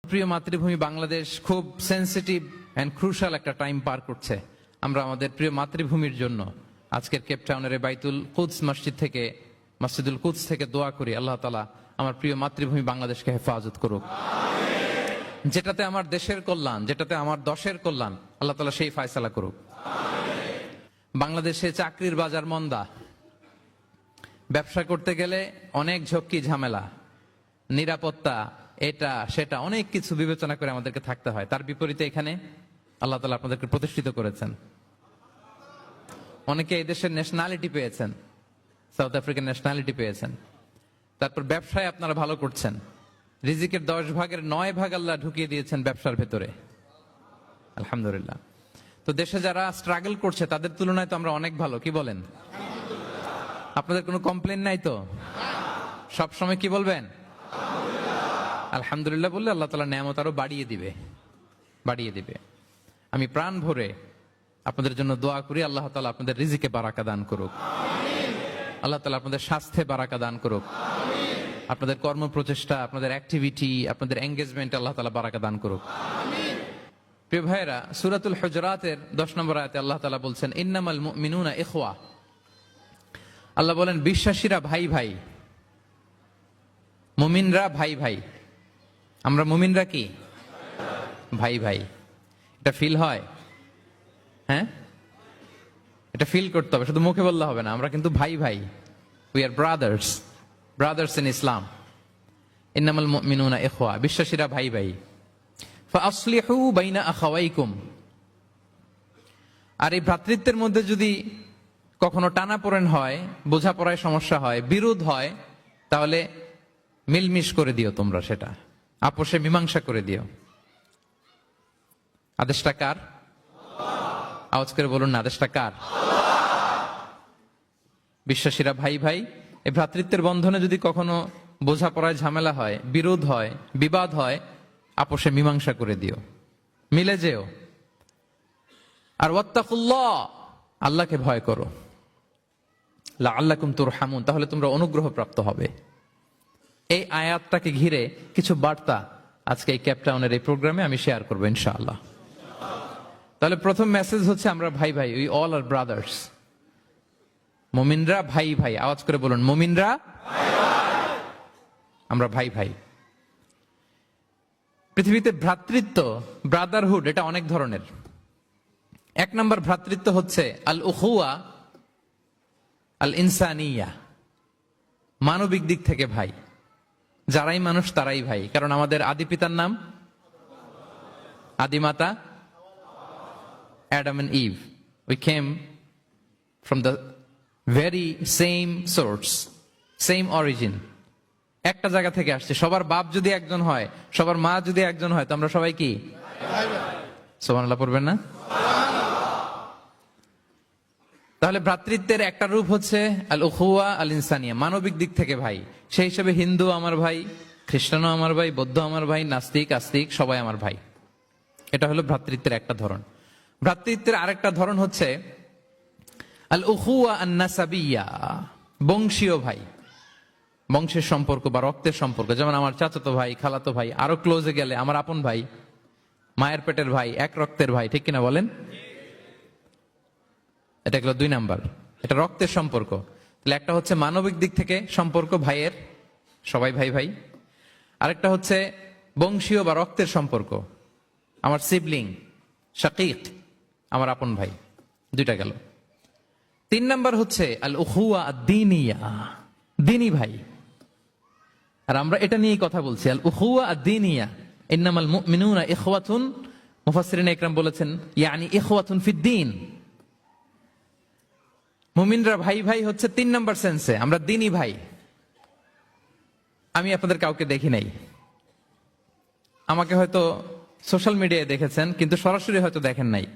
প্রিয় মাতৃভূমি বাংলাদেশ খুব সেনসিটিভ এন্ড ক্রুশাল একটা টাইম পার করছে। আমরা আমাদের প্রিয় মাতৃভূমির জন্য আজকের কেপ টাউনের বাইতুল কুদস মসজিদ থেকে, মসজিদুল কুদস থেকে দোয়া করি আল্লাহ তাআলা আমার প্রিয় মাতৃভূমি বাংলাদেশকে হেফাজত করুক। যেটাতে আমার দেশের কল্যাণ, যেটাতে আমার দশের কল্যাণ, আল্লাহ তাআলা সেই ফয়সালা করুক। বাংলাদেশে চাকরির বাজার মন্দা, ব্যবসা করতে গেলে অনেক ঝক্কি ঝামেলা, নিরাপত্তা, এটা সেটা অনেক কিছু বিবেচনা করে আমাদেরকে থাকতে হয়। তার বিপরীতে এখানে আল্লাহ তাআলা আপনাদেরকে প্রতিষ্ঠিত করেছেন। অনেকে এই দেশের ন্যাশনালিটি পেয়েছেন, সাউথ আফ্রিকান ন্যাশনালিটি পেয়েছেন। তারপর ব্যবসায় আপনারা ভালো করছেন, রিজিকের 10 ভাগের 9 ভাগ আল্লাহ ঢুকিয়ে দিয়েছেন ব্যবসার ভেতরে, আলহামদুলিল্লাহ। তো দেশে যারা স্ট্রাগল করছে তাদের তুলনায় তো আমরা অনেক ভালো, কি বলেন? আপনাদের কোনো কমপ্লেন নাই তো? সব সময় কি বলবেন? আলহামদুলিল্লাহ বললে আল্লাহ তাআলা নিয়ামত আরো বাড়িয়ে দিবে। আমি প্রাণ ভরে আপনাদের জন্য দোয়া করি, আল্লাহ তাআলা আপনাদের রিজিকে বারাকা দান করুক, আল্লাহ তাআলা আপনাদের স্বাস্থ্যে বারাকা দান করুক, আপনাদের কর্ম প্রচেষ্টা, আপনাদের অ্যাক্টিভিটি, আপনাদের এঙ্গেজমেন্ট আল্লাহ তাআলা বারাকা দান করুক। প্রিয় ভাইয়েরা, সূরাতুল হুজুরাতের 10 নম্বর আয়াতে আল্লাহ তাআলা বলছেন ইন্নামাল মুমিনুনা ইখওয়া। আল্লাহ বলেন বিশ্বাসীরা ভাই ভাই, মুমিনরা ভাই ভাই। আমরা মুমিনরা কি? ভাই ভাই। এটা ফিল হয়? হ্যাঁ, এটা ফিল করতে হবে, শুধু মুখে বললে হবে না। আমরা কিন্তু ভাই ভাই, উই আর ব্রাদার্স ইন ইসলাম। ইন্নামাল মুমিনুনা ইখওয়া, বিশ্বাসীরা ভাই ভাই। ফাআসলিহু বাইনা আখাওয়াইকুম। আর এই ভ্রাতৃত্বের মধ্যে যদি কখনো টানাপোড়েন হয়, বোঝাপড়ায় সমস্যা হয়, বিরোধ হয়, তাহলে মিলমিশ করে দিও, তোমরা সেটা আপোষে মীমাংসা করে দিও। আদেশটা কার? আওয়াজ করে বলুন না, আদেশটা কার? বিশ্বাসীরা ভাই ভাই। এই ভ্রাতৃত্বের বন্ধনে যদি কখনো বোঝাপড়ায় ঝামেলা হয়, বিরোধ হয়, বিবাদ হয়, আপোষে মীমাংসা করে দিও, মিলে যেও। আর ওয়াত্তাকুল্লাহ, আল্লাহকে ভয় করো, লাআল্লাকুম তুরহামুন, তাহলে তোমরা অনুগ্রহ প্রাপ্ত হবে। এই আয়াতটাকে ঘিরে কিছু বার্তা আজকে এই কেপ টাউনের এই প্রোগ্রামে আমি শেয়ার করবো ইনশাআল্লাহ। তাহলে প্রথম মেসেজ হচ্ছে আমরা ভাই ভাই, উই অল আর ব্রাদার্স। মুমিনরা ভাই ভাই, আওয়াজ করে বলুন মুমিনরা আমরা ভাই ভাই। পৃথিবীতে ভ্রাতৃত্ব, ব্রাদারহুড, এটা অনেক ধরনের। 1 নম্বর ভ্রাতৃত্ব হচ্ছে আল উখুয়া আল ইনসানিয়া, মানবিক দিক থেকে ভাই। যারাই মানুষ তারাই ভাই, কারণ আমাদের আদি পিতার নাম, আদিমাতা Adam and Eve. We came from the very same source, same origin. একটা জায়গা থেকে আসছে। সবার বাপ যদি একজন হয়, সবার মা যদি একজন হয়, তো আমরা সবাই কি? সুবহানাল্লাহ পড়বেন না? তাহলে ভ্রাতৃত্বের একটা রূপ হচ্ছে আল উখুয়া আল ইনসানিয়া, মানবিক দিক থেকে ভাই। সেই হিসেবে হিন্দু আমার ভাই, খ্রিস্টানও আমার ভাই, বৌদ্ধ আমার ভাই, নাস্তিক আস্তিক সবাই আমার ভাই। এটা হলো ভ্রাতৃত্বের একটা ধরন। ভ্রাতৃত্বের আরেকটা ধরন হচ্ছে আল উখুয়া আন নাসাবিয়া, বংশীয় ভাই, বংশের সম্পর্ক বা রক্তের সম্পর্ক। যেমন আমার চাচাতো ভাই, খালাতো ভাই, আরো ক্লোজে গেলে আমার আপন ভাই, মায়ের পেটের ভাই, এক রক্তের ভাই, ঠিক কিনা বলেন? এটা গেল 2 নাম্বার, এটা রক্তের সম্পর্ক। তাহলে একটা হচ্ছে মানবিক দিক থেকে সম্পর্ক ভাইয়ের, সবাই ভাই ভাই। আরেকটা হচ্ছে বংশীয় বা রক্তের সম্পর্ক, আমার সিবলিং, শাকিক, আমার আপন ভাই। 2টা গেল। 3 নাম্বার হচ্ছে আল উখুয়া আদ-দীনিয়া, দ্বীনি ভাই। আর আমরা এটা নিয়েই কথা বলছি, আল উখুয়া আদ-দীনিয়া। ইন্নামাল মুমিনুনা ইখওয়াতুন, মুফাসসিরিন ইকরাম বলেছেন ইয়ানি ইখওয়াতুন ফিদ-দীন। মুমিনরা ভাই ভাই হচ্ছে 3 নাম্বার সেন্সে, আমরা দ্বীনি ভাই। আমি আপনাদের কাউকে দেখি নাই, আমাকে হয়তো সোশ্যাল মিডিয়ায় দেখেছেন, কিন্তু সরাসরি হয়তো দেখেন নাই।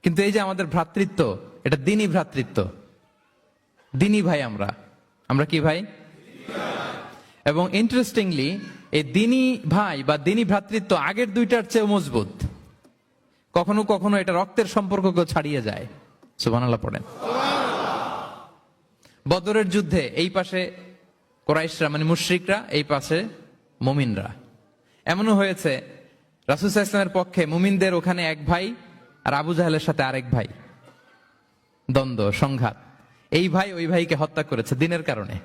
কিন্তু এই যে আমাদের ভ্রাতৃত্ব, এটা দ্বীনি ভ্রাতৃত্ব, দ্বীনি ভাই। আমরা কি ভাই? এবং ইন্টারেস্টিংলি এই দ্বীনি ভাই বা দ্বীনি ভ্রাতৃত্ব আগের 2টার চেয়ে মজবুত। কখনো কখনো এটা রক্তের সম্পর্ককে ছাড়িয়ে যায়। সুবহানাল্লাহ পড়েন। বদরের যুদ্ধে এই পাশে কুরাইশরা মানে মুশরিকরা, এই পাশে মুমিনরা। এমনও হয়েছে রাসূল সাল্লাল্লাহু আলাইহি ওয়াসাল্লামের পক্ষে মুমিনদের ওখানে এক ভাই আর আবু জাহেলের সাথে আরেক ভাই, দ্বন্দ্ব সংঘাত, এই ভাই ওই ভাইকে হত্যা করেছে দিনের কারণে।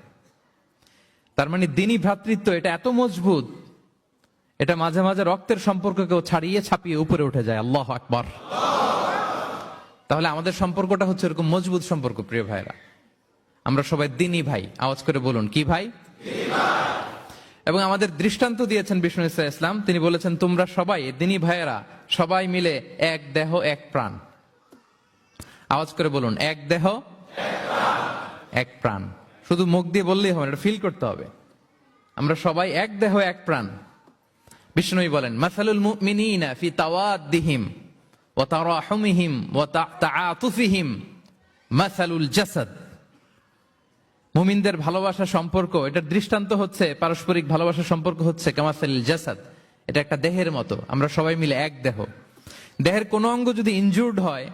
তার মানে দিনী ভ্রাতৃত্ব এটা এত মজবুত, এটা মাঝে মাঝে রক্তের সম্পর্ককেও ছাড়িয়ে ছাপিয়ে উপরে উঠে যায়। আল্লাহু আকবার। তাহলে আমাদের সম্পর্কটা হচ্ছে এরকম মজবুত সম্পর্ক। প্রিয় ভাইরা, আমরা সবাই দিনী ভাই। আওয়াজ করে বলুন, কি ভাই? এবং আমাদের দৃষ্টান্ত দিয়েছেন বিষ্ণু ইসলাম। তিনি বলেছেন, তোমরা সবাই দিনী ভাইয়েরা সবাই মিলে এক দেহ এক প্রাণ। আওয়াজ করে বলুন, এক দেহ এক প্রাণ। শুধু মুখ দিয়ে বললেই হবে, এটা ফিল করতে হবে। আমরা সবাই এক দেহ এক প্রাণ। বিষ্ণুই বলেন, মাসালুল মুমিনিনা ফি তাওয়াদ্দিহিম ওয়া তারাহুমিহিম ওয়া তাআতুফিহিম মাসালুল জাসাদ। মুমিনদের ভালোবাসা সম্পর্ক, এটার দৃষ্টান্ত হচ্ছে, পারস্পরিক ভালোবাসা সম্পর্ক হচ্ছে কামাসালিল জাসাদ, এটা একটা দেহের মতো। আমরা সবাই মিলে এক দেহ। দেহের কোনো অঙ্গ যদি ইনজুর্ড হয়,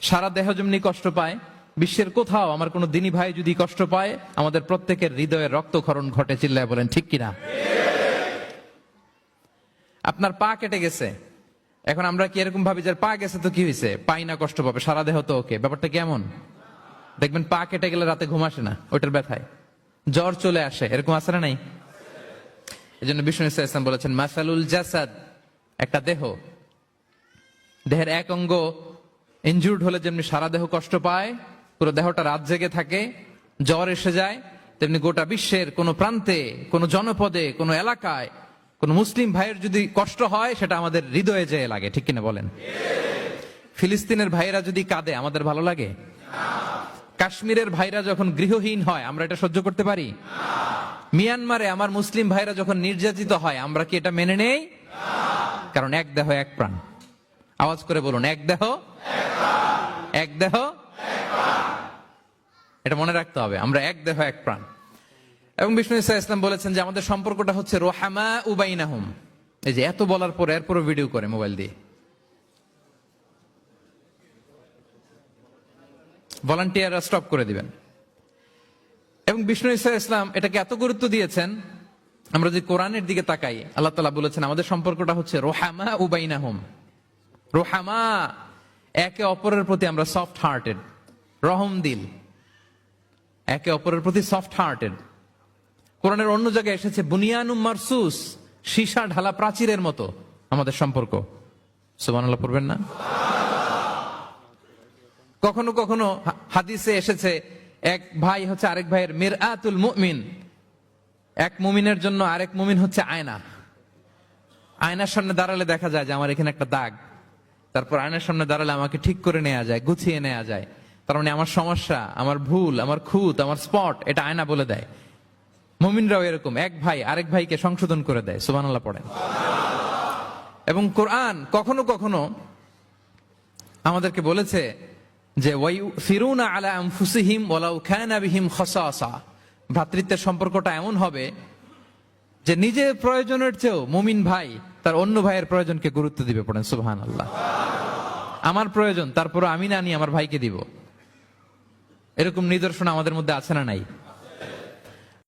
সারা দেহ যেমনি কষ্ট পায়, বিশ্বের কোথাও আমার কোনো দিনী ভাই যদি কষ্ট পায়, আমাদের প্রত্যেকের হৃদয়ের রক্তক্ষরণ ঘটে। চিল্লায় বলেন ঠিক কিনা? আপনার পা কেটে গেছে, এখন আমরা কি এরকম ভাবি যে পা গেছে তো কি হয়েছে, পাই না, কষ্ট পাবে, সারা দেহ তো ওকে। ব্যাপারটা কেমন? দেখবেন পা কেটে গেলে রাতে ঘুম আসে না, ওইটার ব্যথায় জ্বর চলে আসে, এরকম আছে না নাই? এই জন্য বিষ্ণু ইসলাম বলেছেন, মাসালুল জাসাদ, একটা দেহ, দেহের এক অঙ্গ ইনজুর্ড হলে যেমনি সারা দেহ কষ্ট পায়, পুরো দেহটা রাত জেগে থাকে, জ্বর এসে যায়, তেমনি গোটা বিশ্বের কোন প্রান্তে, কোন জনপদে, কোন এলাকায় কোন মুসলিম ভাইয়ের যদি কষ্ট হয়, সেটা আমাদের হৃদয়ে যেয়ে লাগে। ঠিক কিনা বলেন? ফিলিস্তিনের ভাইয়েরা যদি কাঁদে, আমাদের ভালো লাগে? কাশ্মীরের ভাইরা যখন গৃহহীন হয়, আমরা এটা সহ্য করতে পারি? মিয়ানমারে আমার মুসলিম ভাইরা যখন নির্যাতিত হয়, আমরা কি এটা মেনে নেই? কারণ এক দেহ এক প্রাণ। আওয়াজ করে বলুন, এক দেহ এক দেহ। এটা মনে রাখতে হবে, আমরা এক দেহ এক প্রাণ। এবং বিষ্ণু ইসলাম বলেছেন যে আমাদের সম্পর্কটা হচ্ছে রোহামা উবাইনাহুম। এই যে এত বলার পর এরপরও ভিডিও করে মোবাইল দিয়ে, ভলান্টিয়াররা স্টপ করে দিবেন। এবং বিষ্ণু ইসলাম এটাকে এত গুরুত্ব দিয়েছেন, আমরা যদি কোরআনের দিকে তাকাই, আল্লাহ তাআলা বলেছেন আমাদের সম্পর্কটা হচ্ছে রোহামা উবাইনাহুম। রোহামা, একে অপরের প্রতি আমরা সফট হার্টেড, রহম দিল, একে অপরের প্রতি সফট হার্টেড। কোরআনের অন্য জায়গায় এসেছে বুনিয়ানুম মারসুস, সীসা ঢালা প্রাচীরের মতো আমাদের সম্পর্ক। সুবহানাল্লাহ পড়বেন না? কখনো কখনো হাদিসে এসেছে, এক ভাই হচ্ছে আরেক ভাইয়ের মিরআতুল মুমিন। এক মুমিনের জন্য আরেক মুমিন হচ্ছে আয়না। আয়নার সামনে দাঁড়ালে দেখা যায় যে আমার এখানে একটা দাগ, তারপর আয়নার সামনে দাঁড়ালে আমাকে ঠিক করে নেওয়া যায়, গুছিয়ে নেওয়া যায়। তার মানে আমার সমস্যা, আমার ভুল, আমার খুঁত, আমার স্পট, এটা আয়না বলে দেয়। মুমিনরাও এরকম, এক ভাই আরেক ভাইকে সংশোধন করে দেয়। সুবহানাল্লাহ পড়েন। এবং কোরআন কখনো কখনো আমাদেরকে বলেছে যে ওয়ায়ুসিরুনা আলা আনফুসিহিম ওয়ালাউ কানা বিহিম খাসাসা। ভ্রাতৃত্বের সম্পর্কটা এমন হবে যে নিজের প্রয়োজনের চেয়েও মুমিন ভাই তার অন্য ভাইয়ের প্রয়োজনকে গুরুত্ব দিবে। পড়েন সুবহানাল্লাহ। আমার প্রয়োজন, তারপর আমি না নিয়ে আমার ভাইকে দিব। এরকম নিদর্শন আমাদের মধ্যে আছে না নাই?